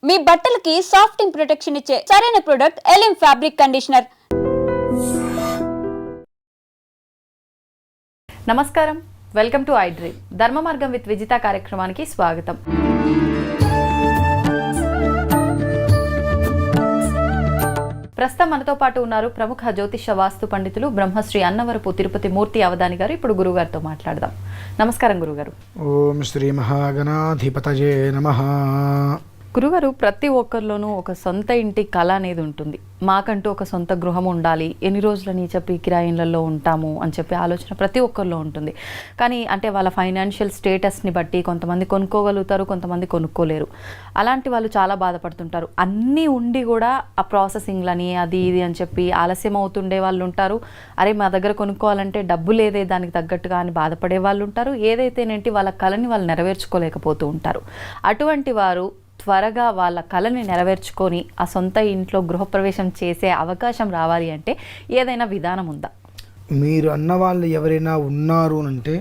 మీ బట్టలకి సాఫ్టింగ్ ప్రొటెక్షన్ ఇచ్చే సరైన ప్రొడక్ట్ ఎలిమ్ ఫ్యాబ్రిక్ కండిషనర్. నమస్కారం, వెల్కమ్ టు ఐ డ్రీమ్. ధర్మ మార్గం విత్ విజిత కార్యక్రమానికి స్వాగతం. ప్రస్తుతం మనతో పాటు ఉన్నారు ప్రముఖ జ్యోతిష వాస్తు పండితులు బ్రహ్మశ్రీ అన్నవరపు తిరుపతి మూర్తి అవధాని గారు. ఇప్పుడు గురుగారితో మాట్లాడదాం. నమస్కారం గురుగారు. ఓం శ్రీ మహాగణాధిపతయే నమః. గురుగారు, ప్రతి ఒక్కరిలోనూ ఒక సొంత ఇంటి కళ అనేది ఉంటుంది. మాకంటూ ఒక సొంత గృహం ఉండాలి, ఎన్ని రోజులని చెప్పి కిరాయిలలో ఉంటాము అని చెప్పి ఆలోచన ప్రతి ఒక్కరిలో ఉంటుంది. కానీ అంటే వాళ్ళ ఫైనాన్షియల్ స్టేటస్ని బట్టి కొంతమంది కొనుక్కోగలుగుతారు, కొంతమంది కొనుక్కోలేరు. అలాంటి వాళ్ళు చాలా బాధపడుతుంటారు. అన్నీ ఉండి కూడా ఆ ప్రాసెసింగ్లని అది ఇది అని చెప్పి ఆలస్యం అవుతుండే వాళ్ళు ఉంటారు. అరే మా దగ్గర కొనుక్కోవాలంటే డబ్బు లేదే దానికి తగ్గట్టుగా అని బాధపడే వాళ్ళు ఉంటారు. ఏదైతేనేంటి వాళ్ళ కళని వాళ్ళు నెరవేర్చుకోలేకపోతూ ఉంటారు. అటువంటి వారు త్వరగా వాళ్ళ కళని నెరవేర్చుకొని ఆ సొంత ఇంట్లో గృహప్రవేశం చేసే అవకాశం రావాలి అంటే ఏదైనా విధానం ఉందా? మీరు అన్న వాళ్ళు ఎవరైనా ఉన్నారు అంటే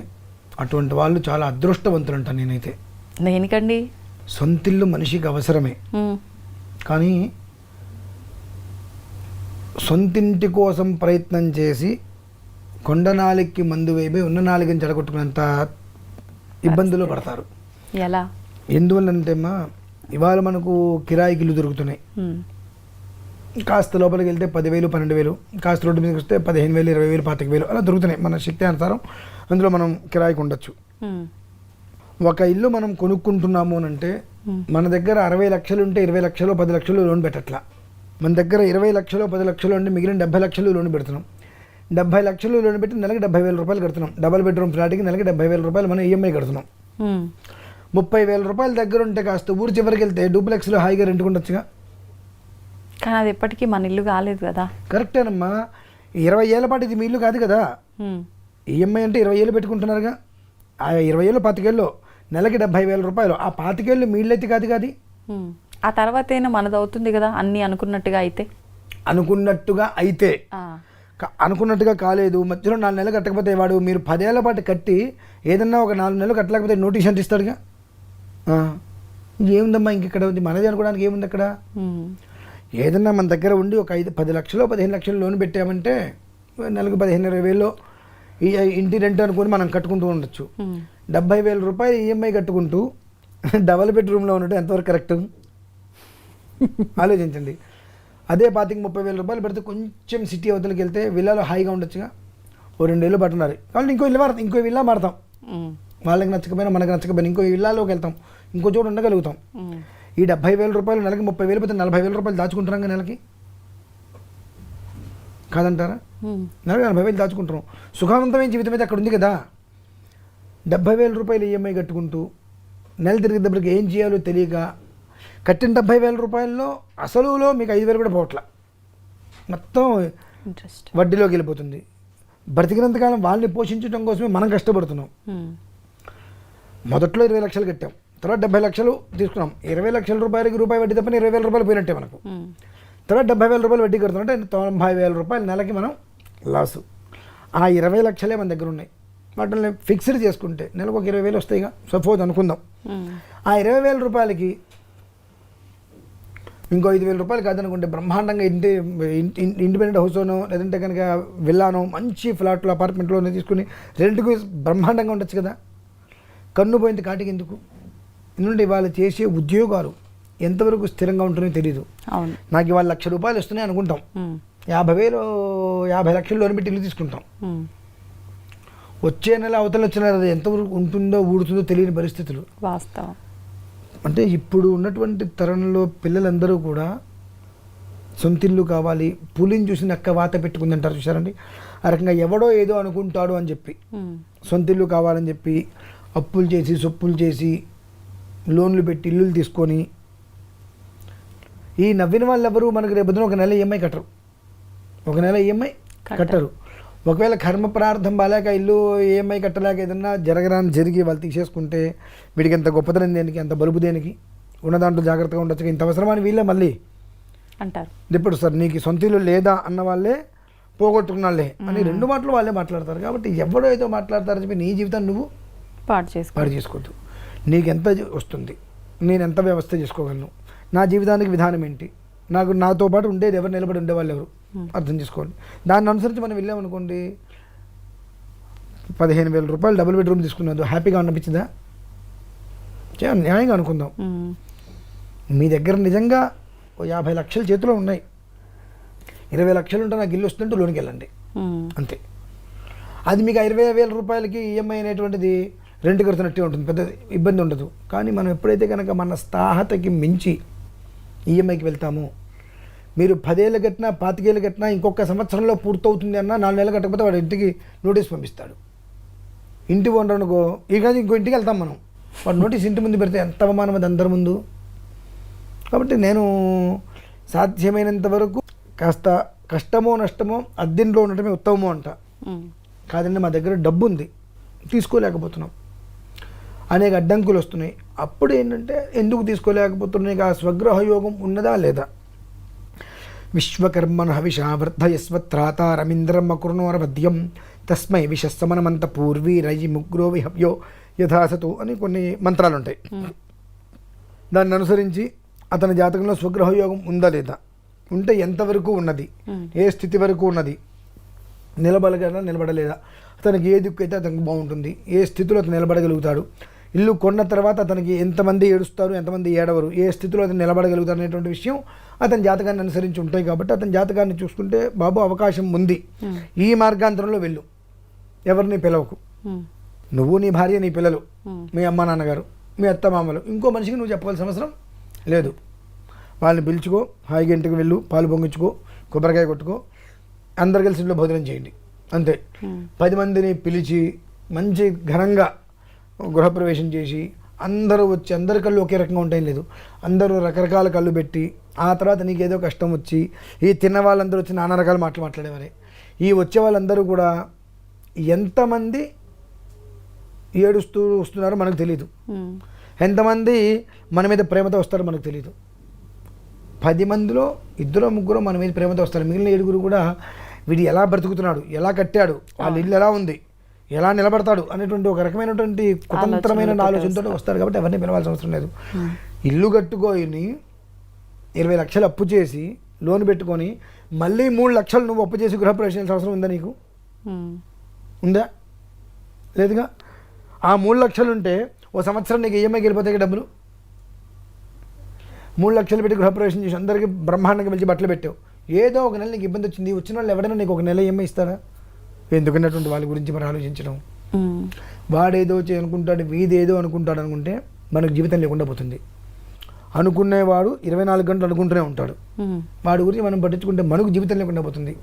అటువంటి వాళ్ళు చాలా అదృష్టవంతులు అంటాను నేనైతే. దేనికండి? సొంతిల్లు మనిషికి అవసరమే, కానీ సొంతింటి కోసం ప్రయత్నం చేసి కొండనాలికి మందు వేయి ఉన్న నాలుగని చెడగొట్టుకున్నంత ఇబ్బందులు పడతారు. ఎలా? ఎందువల్లంటే అమ్మా, ఇవాళ మనకు కిరాయికి ఇల్లు దొరుకుతున్నాయి. కాస్త లోపలికి వెళ్తే 10,000, 12,000, కాస్త రోడ్డు మీదకి వస్తే 15,000, 20,000, 25,000 అలా దొరుకుతున్నాయి. మన శక్తి అనుసారం అందులో మనం కిరాయికి ఉండొచ్చు. ఒక ఇల్లు మనం కొనుక్కుంటున్నాము అని అంటే మన దగ్గర 60 లక్షలు ఉంటే 20 లక్షలు 10 లక్షలు లోన్ పెట్టట్లా. మన దగ్గర 20 లక్షలు 10 లక్షలు అంటే మిగిలిన 70 లక్షలు లోన్ పెడుతున్నాం. 70 లక్షలు లోన్ పెట్టి నెలకి 70,000 రూపాయలు కడుతున్నాం. డబల్ బెడ్రూమ్ ఫ్లాట్కి నెలకి 70,000 రూపాయలు మనం ఈఎంఐ కడుతున్నాం. 30,000 రూపాయల దగ్గర ఉంటే కాస్త ఊరు చివరికి వెళ్తే డూప్లెక్స్లో హాయిగా రెంట్కుండొచ్చుగా. కానీ అది ఎప్పటికీ మన ఇల్లు కాలేదు కదా. కరెక్టేనమ్మా, 20 ఏళ్ళ పాటు ఇది మీ ఇల్లు కాదు కదా. ఈఎంఐ అంటే 20 ఏళ్ళు పెట్టుకుంటున్నారుగా. ఆ 20 ఏళ్ళు 25 ఏళ్ళు నెలకి 70,000 రూపాయలు. ఆ 25 ఏళ్ళు మీ ఇల్లు అయితే కాదు కాదు. ఆ తర్వాత అయినా మనది అవుతుంది కదా అన్నీ అనుకున్నట్టుగా అయితే. అనుకున్నట్టుగా అయితే అనుకున్నట్టుగా కాలేదు, మధ్యలో 4 నెలలు కట్టకపోతే వాడు మీరు 10 ఏళ్ళ పాటు కట్టి ఏదన్నా ఒక 4 నెలలు కట్టలేకపోతే నోటీస్ అంటే ఇస్తాడుగా. ఏముందమ్మా ఇంకెక్కడ ఉంది మనది అనుకోవడానికి ఏముంది అక్కడ? ఏదన్నా మన దగ్గర ఉండి ఒక 10 లక్షలు 15 లక్షలు లోన్ పెట్టామంటే నెలకు 15,000-20,000 ఈ ఇంటి రెంట్ అనుకుని మనం కట్టుకుంటూ ఉండొచ్చు. 70,000 రూపాయలు ఈఎంఐ కట్టుకుంటూ డబల్ బెడ్రూమ్లో ఉండటం ఎంతవరకు కరెక్ట్ ఆలోచించండి. అదే 25,000-30,000 రూపాయలు పెడితే కొంచెం సిటీ అవతలకి వెళ్తే విల్లాలో హాయిగా ఉండొచ్చుగా. ఓ 2 ఏళ్ళు పట్టున్నారు కాబట్టి ఇంకో విల్లా మారుతాం. వాళ్ళకి నచ్చకపోయినా మనకు నచ్చకపోయినా ఇంకో విల్లాలోకి వెళ్తాం, ఇంకో చోటు ఉండగలుగుతాం. ఈ 70,000 రూపాయలు నెలకి 30,000 పోతే 40,000 రూపాయలు దాచుకుంటున్నాం నెలకి, కాదంటారా? నెలకి 40,000 దాచుకుంటున్నాం. సుఖవంతమైన జీవితం అయితే అక్కడ ఉంది కదా. 70,000 రూపాయలు ఈఎంఐ కట్టుకుంటూ నెల తిరిగేటప్పటికి ఏం చేయాలో తెలియక కట్టిన 70,000 రూపాయల్లో అసలులో మీకు 5,000 కూడా పోవట్ల, మొత్తం వడ్డీలోకి వెళ్ళిపోతుంది. బ్రతికినంతకాలం వాళ్ళని పోషించడం కోసమే మనం కష్టపడుతున్నాం. మొదట్లో 20 లక్షలు కట్టాం, తర్వాత 70 లక్షలు తీసుకున్నాం. 20 లక్షల రూపాయలకి రూపాయి వడ్డీ తప్పని 20,000 రూపాయలు పోయినట్టే మనకు. తర్వాత 70,000 రూపాయలు వడ్డీ కడుతున్నాం అంటే 90,000 రూపాయలు నెలకి మనం లాసు. ఆ 20 లక్షలే మన దగ్గర ఉన్నాయి. వాటిని ఫిక్స్డ్ చేసుకుంటే నెలకు ఒక 20,000 వస్తాయిగా. సపోజ్ అనుకుందాం, ఆ 20,000 రూపాయలకి ఇంకో 5,000 రూపాయలు కాదనుకుంటే బ్రహ్మాండంగా ఇండిపెండెంట్ హౌస్లోనో లేదంటే కనుక విల్లానో మంచి ఫ్లాట్లో అపార్ట్మెంట్లోనో తీసుకుని రెంట్కు బ్రహ్మాండంగా ఉండొచ్చు కదా. కన్ను పోయింది కాటికి ఎందుకు? ఎందుకంటే ఇవాళ చేసే ఉద్యోగాలు ఎంతవరకు స్థిరంగా ఉంటుందో తెలియదు. నాకు ఇవాళ 1,00,000 రూపాయలు వస్తున్నాయి అనుకుంటాం, 50 లక్షలు లోన్ పెట్టి ఇల్లు తీసుకుంటాం. వచ్చే నెల అవతల వచ్చిన నెల ఎంతవరకు ఉంటుందో ఊడుతుందో తెలియని పరిస్థితులు వాస్తవం. అంటే ఇప్పుడు ఉన్నటువంటి తరుణంలో పిల్లలందరూ కూడా సొంతిల్లు కావాలి, పులిని చూసి నక్క వాత పెట్టుకుందంటారు చూసారండి. ఆ రకంగా ఎవడో ఏదో అనుకుంటాడు అని చెప్పి సొంతిల్లు కావాలని చెప్పి అప్పులు చేసి సొప్పులు చేసి లోన్లు పెట్టి ఇల్లులు తీసుకొని ఈ నవ్విన వాళ్ళు ఎవరు మనకు రేపు ఒక నెల ఈఎంఐ కట్టరు, ఒక నెల ఈఎంఐ కట్టరు. ఒకవేళ కర్మ ప్రార్థం బాలేక ఇల్లు ఈఎంఐ కట్టలేక ఏదన్నా జరిగి వాళ్ళు తీసేసుకుంటే వీడికి ఎంత గొప్పతనం దేనికి, అంత బలుపు దేనికి, ఉన్న దాంట్లో జాగ్రత్తగా ఉండొచ్చు, ఇంత అవసరమని వీళ్ళే మళ్ళీ అంటారు. ఇప్పుడు సార్ నీకు సొంత ఇల్లు లేదా అన్న వాళ్ళే పోగొట్టుకున్నాళ్ళే అని 2 మాటలు వాళ్ళే మాట్లాడతారు. కాబట్టి ఎవడో ఏదో మాట్లాడతారని చెప్పి నీ జీవితాన్ని నువ్వు పాడు చేసుకోవద్దు. నీకు ఎంత వస్తుంది, నేను ఎంత వ్యవస్థ చేసుకోగలను, నా జీవితానికి విధానం ఏంటి, నాతో పాటు ఉండేది ఎవరు, నిలబడి ఉండేవాళ్ళు ఎవరు అర్థం చేసుకోండి. దాన్ని అనుసరించి మనం వెళ్ళామనుకోండి, 15,000 రూపాయలు డబుల్ బెడ్రూమ్ తీసుకున్నది హ్యాపీగా అనిపించిందా? న్యాయంగా అనుకుందాం. మీ దగ్గర నిజంగా 50 లక్షలు చేతిలో ఉన్నాయి, 20 లక్షలు ఉంటే నాకు ఇల్లు వస్తుంటే లోనికి వెళ్ళండి అంతే. అది మీకు 20,000 రూపాయలకి ఈఎంఐ అనేటువంటిది రెంట్ కడుతున్నట్టే ఉంటుంది, పెద్ద ఇబ్బంది ఉండదు. కానీ మనం ఎప్పుడైతే కనుక మన స్థాహతకి మించి ఈఎంఐకి వెళ్తామో, మీరు 10 ఏళ్ళు కట్టినా 25 ఏళ్ళు కట్టినా ఇంకొక సంవత్సరంలో పూర్తవుతుంది అన్నా 4 నెలలు కట్టకపోతే వాడు ఇంటికి నోటీస్ పంపిస్తాడు. ఇంటి ఓనర్ అనుకో, ఇక ఇంకో ఇంటికి వెళ్తాం మనం, వాడు నోటీస్ ఇంటి ముందు పెడితే ఎంత అవమానం అది అందరి ముందు. కాబట్టి నేను సాధ్యమైనంత వరకు కాస్త కష్టమో నష్టమో అద్దెంట్లో ఉండటమే ఉత్తమమో అంట. కాదండి మా దగ్గర డబ్బు ఉంది, తీసుకోలేకపోతున్నాం, అనేక అడ్డంకులు వస్తున్నాయి. అప్పుడు ఏంటంటే ఎందుకు తీసుకోలేకపోతున్నాయి, ఆ స్వగృహ యోగం ఉన్నదా లేదా? విశ్వకర్మణ హవిషా వర్ధయస్వత్రాత రమీంద్రం అకృణోరవద్యం తస్మై విషస్సమనమంత పూర్వీ రయి ముగ్రో విహవ్యో యథాసతు అని కొన్ని మంత్రాలు ఉంటాయి. దాన్ని అనుసరించి అతని జాతకంలో స్వగృహ యోగం ఉందా లేదా, ఉంటే ఎంతవరకు ఉన్నది, ఏ స్థితి వరకు ఉన్నది, నిలబడగలదా నిలబడలేదా, అతనికి ఏ దిక్కు అయితే అతనికి బాగుంటుంది, ఏ స్థితిలో అతను నిలబడగలుగుతాడు, ఇల్లు కొన్న తర్వాత అతనికి ఎంతమంది ఏడుస్తారు ఎంతమంది ఏడవరు, ఏ స్థితిలో అతను నిలబడగలుగుతారు అనేటువంటి విషయం అతని జాతకాన్ని అనుసరించి ఉంటాయి. కాబట్టి అతని జాతకాన్ని చూసుకుంటే బాబు అవకాశం ఉంది, ఈ మార్గాంతరంలో వెళ్ళు, ఎవరిని పిలవకు, నువ్వు నీ భార్య నీ పిల్లలు మీ అమ్మ నాన్నగారు మీ అత్త మామలు, ఇంకో మనిషికి నువ్వు చెప్పవలసిన అవసరం లేదు. వాళ్ళని పిలుచుకో, హాయిగా ఇంటికి వెళ్ళు, పాలు పొంగించుకో, కొబ్బరికాయ కొట్టుకో, అందరు కలిసి ఇంట్లో భోజనం చేయండి అంతే. 10 మందిని పిలిచి మంచి ఘనంగా గృహప్రవేశం చేసి అందరూ వచ్చి, అందరి కళ్ళు ఒకే రకంగా ఉంటాయి లేదు, అందరూ రకరకాల కళ్ళు పెట్టి, ఆ తర్వాత నీకేదో కష్టం వచ్చి ఈ తిన్న వాళ్ళందరూ వచ్చి నానా రకాల మాటలు మాట్లాడేవారే, ఈ వచ్చే వాళ్ళందరూ కూడా ఎంతమంది ఏడుస్తూ వస్తున్నారో మనకు తెలియదు, ఎంతమంది మన మీద ప్రేమతో వస్తారో మనకు తెలియదు. 10 మందిలో 2-3 మన మీద ప్రేమతో వస్తారు, మిగిలిన 7 కూడా వీడు ఎలా బ్రతుకుతున్నాడు, ఎలా కట్టాడు, వాళ్ళ ఇల్లు ఎలా ఉంది, ఎలా నిలబడతాడు అనేటువంటి ఒక రకమైనటువంటి కుతంత్రమైన ఆలోచనతో వస్తారు. కాబట్టి ఎవరిని పిలవాల్సిన అవసరం లేదు. ఇల్లు కట్టుకొని 20 లక్షలు అప్పు చేసి లోన్ పెట్టుకొని మళ్ళీ 3 లక్షలు నువ్వు అప్పు చేసి గృహప్రవేశం అవసరం ఉందా నీకు? ఉందా? లేదుగా. ఆ 3 లక్షలు ఉంటే ఓ సంవత్సరం నీకు ఈఎంఐకి వెళ్ళిపోతాయి డబ్బులు. 3 లక్షలు పెట్టి గృహప్రవేశం చేసి అందరికీ బ్రహ్మాండంగా పిలిచి బట్టలు పెట్టావు, ఏదో ఒక నెల నీకు ఇబ్బంది వచ్చింది, వచ్చిన వాళ్ళు ఎవరైనా నీకు ఒక నెల ఈఎంఐ ఇస్తారా? ఎందుకన్నటువంటి వాళ్ళ గురించి మనం ఆలోచించడం. వాడేదో అనుకుంటాడు, వీదేదో అనుకుంటాడు అనుకుంటే మనకు జీవితం లేకుండా పోతుంది. అనుకునేవాడు 24 గంటలు అనుకుంటూనే ఉంటాడు, వాడి గురించి మనం పట్టించుకుంటే మనకు జీవితం లేకుండా పోతుంది.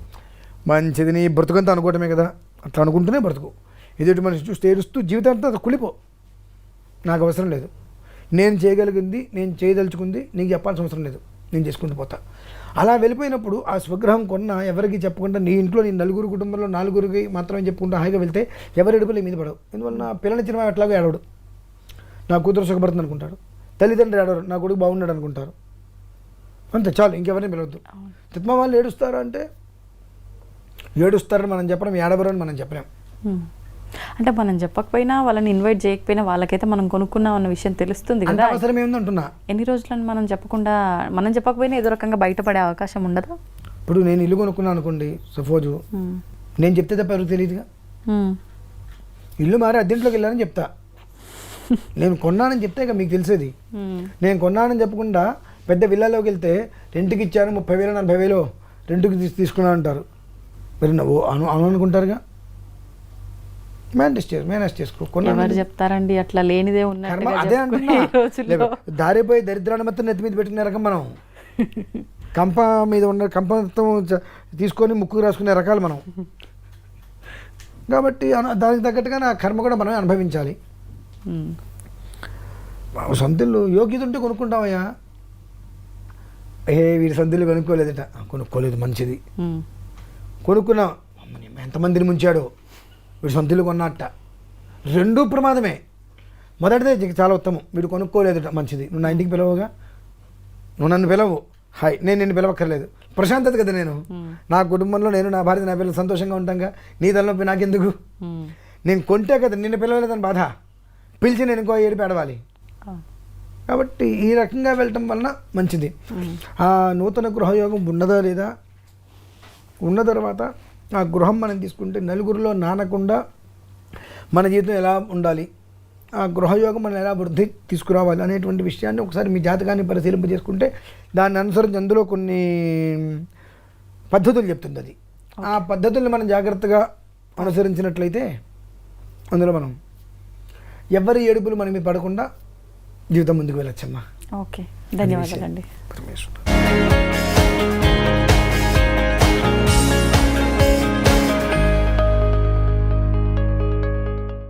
మంచిది నీ బ్రతుకంతా అనుకోవటమే కదా, అట్లా అనుకుంటూనే బ్రతుకు. ఎదుటి మనిషి చూస్తే ఏడుస్తూ జీవితాంతా కులిపో, నాకు అవసరం లేదు, నేను చేయగలిగింది నేను చేయదలుచుకుంది నీకు చెప్పాల్సిన అవసరం లేదు, నేను చేసుకుంటూ పోతా. అలా వెళ్ళిపోయినప్పుడు ఆ స్వగ్రహం కొన్న ఎవరికి చెప్పకుండా నీ ఇంట్లో నీ 4 కుటుంబంలో 4 మాత్రమే చెప్పుకుంటూ హాయిగా వెళ్తే ఎవరి ఎడుపులు మీద పడవు. ఎందువల్ల నా పిల్లని చిన్న ఎట్లాగో ఏడవడు, నా కూతురు సుఖపడుతుంది అనుకుంటారు, తల్లిదండ్రులు ఏడవరు, నా కొడుకు బాగున్నాడు అనుకుంటారు, అంతే చాలు, ఇంకెవరిని పిలవద్దు. తిత్మ వాళ్ళు ఏడుస్తారు అంటే ఏడుస్తారని మనం చెప్పడం, ఏడవరు అని మనం చెప్పలేం. అంటే మనం చెప్పకపోయినా, వాళ్ళని ఇన్వైట్ చేయకపోయినా వాళ్ళకైతే మనం కొనుక్కున్నాం అన్న విషయం తెలుస్తుంది కదా. అవసరం ఏముంది అంటున్నా. ఎన్ని రోజులను మనం చెప్పకుండా, మనం చెప్పకపోయినా ఏదో రకంగా బయటపడే అవకాశం ఉండదా? ఇప్పుడు నేను ఇల్లు కొనుక్కున్నాను అనుకోండి, సపోజు నేను చెప్తే తప్ప ఎవరికి తెలియదుగా. ఇల్లు మారి అద్దెంట్లోకి వెళ్ళానని చెప్తా, నేను కొన్నానని చెప్తే ఇక మీకు తెలిసేది. నేను కొన్నానని చెప్పకుండా పెద్ద విల్లాలోకి వెళ్తే రెంట్కి ఇచ్చాను 30,000 40,000 రెంట్కి తీసుకున్నాను అంటారు. మరి అనుకుంటారుగా, మేనేజ్ చేసుకో. ఎవరు చెప్తారండి అట్లా, లేనిదే ఉన్నట్టుగా. అదే అంటున్నా, దారిపోయి దరిద్రాన్ని మొత్తం నెత్తి మీద పెట్టిన రకం మనం. కంప మీద ఉన్న కంప మొత్తం తీసుకొని ముక్కు రాసుకునే రకాలు మనం. కాబట్టి దానికి తగ్గట్టుగా నా కర్మ కూడా మనమే అనుభవించాలి. సొంతిల్లు యోగ్యత ఉంటే కొనుక్కుంటామయ్యా. వీడి సొంతిల్లు కొనుక్కోలేదట, కొనుక్కోలేదు మంచిది, కొనుక్కున్నాం ఎంతమందిని ముంచాడో, వీడు సొంతిల్లు కొన్నట్ట, 2 ప్రమాదమే. మొదటిదే చాలా ఉత్తమం, వీడు కొనుక్కోలేదుట మంచిది, నువ్వు నా ఇంటికి పిలవగా, నువ్వు నన్ను పిలవు, హాయ్, నేను నిన్ను పిలవక్కర్లేదు, ప్రశాంతత కదా. నేను నా కుటుంబంలో నేను నా భార్య నా పిల్లలు సంతోషంగా ఉంటాంగా, నీ తలనొప్పి నాకెందుకు? నేను కొంటే కదా, నిన్ను పిలవలేదని బాధ, పిలిచి నేను ఇంకో 7 ఏడవాలి. కాబట్టి ఈ రకంగా వెళ్ళటం వలన మంచిది. ఆ నూతన గృహయోగం ఉన్నదా లేదా, ఉన్న తర్వాత ఆ గృహం మనం తీసుకుంటే నలుగురిలో నానకుండా మన జీవితం ఎలా ఉండాలి, ఆ గృహయోగం మనం ఎలా వృద్ధి తీసుకురావాలి అనేటువంటి విషయాన్ని ఒకసారి మీ జాతకాన్ని పరిశీలింప చేసుకుంటే దాన్ని అనుసరించి అందులో కొన్ని పద్ధతులు చెప్తుంది అది. ఆ పద్ధతుల్ని మనం జాగ్రత్తగా అనుసరించినట్లయితే అందులో మనం ఎవరి ఏడుపులు మన మీద పడకుండా జీవితం ముందుకు వెళ్ళొచ్చమ్మా. ఓకే, ధన్యవాదాలండి. పరమేశ్వర.